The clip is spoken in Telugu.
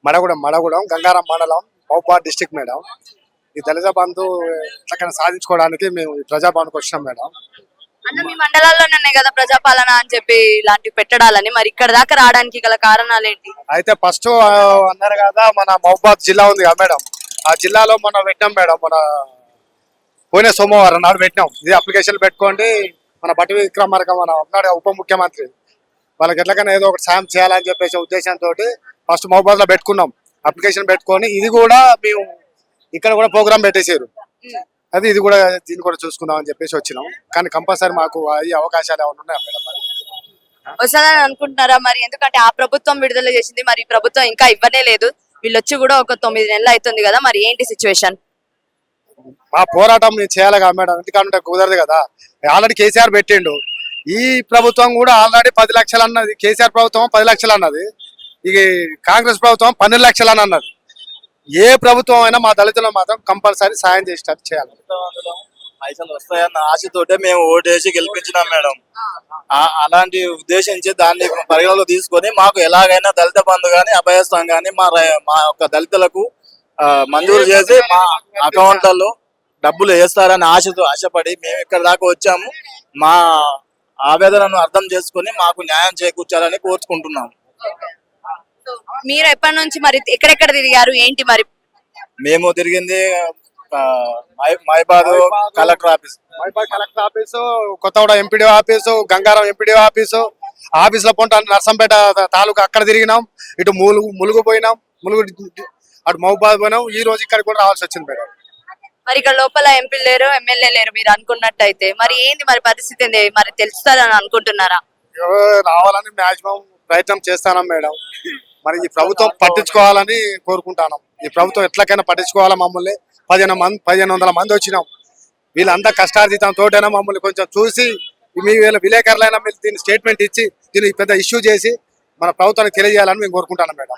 మడగూడెం గంగారం మండలం మహబూబాద్ డిస్టిక్ మేడం. ఈ దళిత బంధు ఎట్లకైనా సాధించుకోవడానికి మేము ఈ ప్రజాభవన్కి వచ్చినాం మేడం. అన్న మీ మండలాల్లోనే కదా ప్రజాపాలన అని చెప్పి ఇలాంటివి పెట్టడాలని, మరి ఇక్కడ దాకా రావడానికి గల కారణాలు ఏంటి? అయితే ఫస్ట్ అన్నారు కదా, మన మహబూబాద్ జిల్లా ఉంది కదా మేడం, ఆ జిల్లాలో మనం పెట్టినాం మేడం. మన పోయిన సోమవారం నాడు పెట్టినాం. ఇది అప్లికేషన్ పెట్టుకోండి, మన బట్టి విక్రమార్క మన ఉన్నాడు ఉప ముఖ్యమంత్రి, వాళ్ళకి ఎట్లకైనా ఏదో ఒకటి సాయం చేయాలని చెప్పేసి ఉద్దేశంతో ఫస్ట్ మహబూబాద్ లో పెట్టుకున్నాం. అప్లికేషన్ పెట్టుకొని ఇది కూడా మేము ఇక్కడ కూడా ప్రోగ్రామ్ పెట్టేసారు. అది ఇది కూడా దీన్ని కూడా చూసుకుందాం అని చెప్పేసి వచ్చినాం. కానీ కంపల్సరీ మాకు ఈ అవకాశాలు ఏమైనా ఉన్నాయా మేడం? వస్తుందని అనుకుంటున్నారా మరి? ఎందుకంటే ఆ ప్రభుత్వం విడుదల చేసింది, మరి ఈ ప్రభుత్వం ఇంకా ఇవ్వనే లేదు. వీళ్ళు వచ్చి కూడా ఒక 9 నెలలు అవుతుంది కదా, మరి ఏంటి సిచ్యువేషన్? మా పోరాటం మేము చేయాలి కదా మేడం, ఎందుకంటే కుదరదు కదా. ఆల్రెడీ కేసీఆర్ పెట్టిండు, ఈ ప్రభుత్వం కూడా ఆల్రెడీ 10 లక్షలు అన్నది. కేసీఆర్ ప్రభుత్వం 10 లక్షలు అన్నది, ఈ కాంగ్రెస్ ప్రభుత్వం 12 లక్షలు అని అన్నది. ఏ ప్రభుత్వం అయినా మా దళితులు మాత్రం కంపల్సరీ సాయం చేసేటట్టు చేయాలి. పైసలు వస్తాయన్న ఆశతోటే మేము ఓటేసి గెలిపించినాం మేడం. అలాంటి ఉద్దేశించి దాన్ని పరిగణలో తీసుకొని మాకు ఎలాగైనా దళిత బంధు గానీ అభయస్థం గానీ మా యొక్క దళితులకు మంజూరు చేసి మా అకౌంట్లలో డబ్బులు వేస్తారని ఆశపడి మేము ఇక్కడ దాకా వచ్చాము. మా ఆవేదనను అర్థం చేసుకుని మాకు న్యాయం చేకూర్చాలని కోరుకుంటున్నాము. మీరు ఎప్పటి నుంచి మరి ఎక్కడెక్కడ తిరిగారు ఏంటి మరి? మేము తిరిగింది మైబాద్ collector office, Kothaguda MPD office, Gangaram MPD ఆఫీసులో పొంట నర్సంపేట తాలూకా అక్కడ తిరిగినాం. ఇటు ములుగు పోయినాం, అటు మహబూబాద్ పోయినాం. ఈ రోజు ఇక్కడ కూడా రావాల్సి వచ్చింది మేడం. మరి ఇక్కడ లోపల ఎంపీ లేరు, ఎమ్మెల్యే లేరు మీరు అనుకున్నట్టయితే, మరి ఏంది మరి పరిస్థితి ఏంది మరి తెలుస్తుందని అనుకుంటున్నారా? రావాలని మాక్సిమం ప్రయత్నం చేస్తాను మేడం. మరి ఈ ప్రభుత్వం పట్టించుకోవాలని కోరుకుంటాను. ఈ ప్రభుత్వం ఎట్లకైనా పట్టించుకోవాలా. మమ్మల్ని 1500 మంది వచ్చినాం. వీళ్ళంతా కష్టార్జితంతోటైనా మమ్మల్ని కొంచెం చూసి మీ విలేకరులైనా మీరు దీన్ని స్టేట్మెంట్ ఇచ్చి దీన్ని పెద్ద ఇష్యూ చేసి మన ప్రభుత్వానికి తెలియజేయాలని మేము కోరుకుంటాను మేడం.